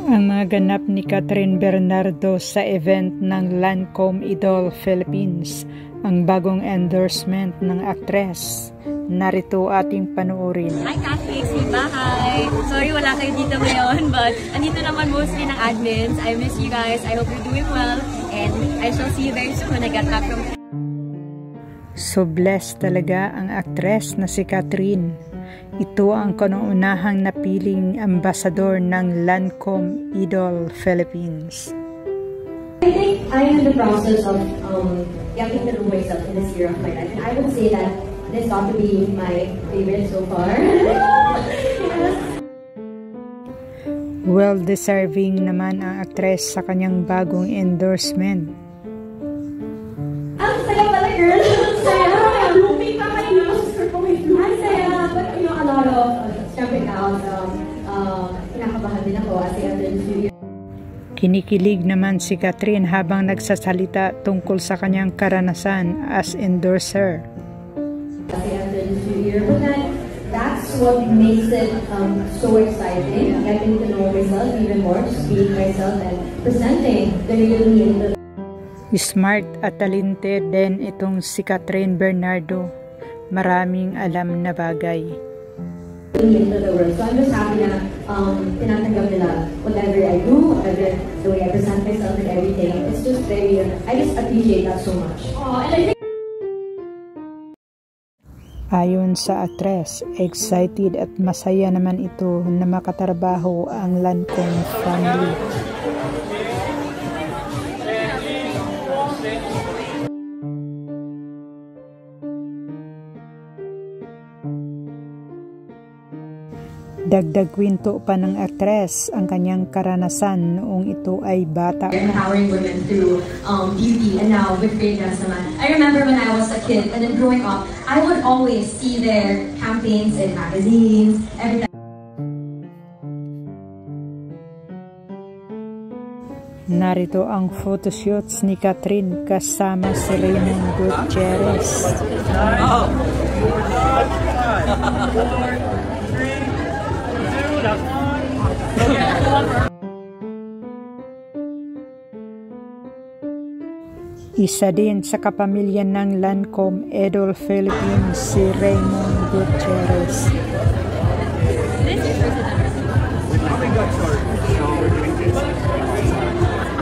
Ang mga ganap ni Catherine Bernardo sa event ng Lancome Idol Philippines, ang bagong endorsement ng aktres. Narito ating panuorin. Hi Cathy, hi! Sorry wala kayo dito ngayon, but andito naman mostly ng admins. I miss you guys. I hope you're doing well and I shall see you very soon when I get back from... So blessed talaga ang aktres na si Catherine. Ito ang kauna-unahang napiling ambasador ng Lancome Idol Philippines. I think I'm in the process of getting to know myself in this year of my life. And I would say that this got to be my favorite so far. Well-deserving naman ang aktres sa kanyang bagong endorsement. Ang saya pala, girl! Ang saya! Blooming pa kayo! Ang saya! But you know, a lot of jumping out, kinakabahan din ako as I enter the studio. Kinikilig naman si Catherine habang nagsasalita tungkol sa kanyang karanasan as endorser. As I enter the studio, but that's what makes it so exciting, getting to know myself even more, just being myself and presenting the real me. Smart at talented din itong si Catherine Bernardo. Maraming alam na bagay. Into the world. So I'm just happy na tinatanggap nila whatever I do, whatever the way I present myself and everything. It's just very, I just appreciate that so much. And I think ayon sa aktres, excited at masaya naman ito na makatrabaho ang Lancome family. Dagdag kwento pa ng aktres ang kanyang karanasan noong ito ay bata. Empowering women through beauty and now with greatness naman. I remember when I was a kid and then growing up, I would always see their campaigns in magazines, every time. Narito ang photoshoots ni Catherine kasama si Raymond Gutierrez. Isa din sa kapamilya ng Lancome Idol Philippines si Raymond Gutierrez.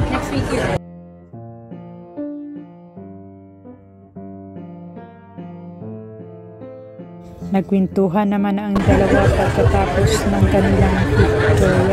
Next week here. Nagkwentuhan naman ang dalawa pagkatapos ng kanilang picture.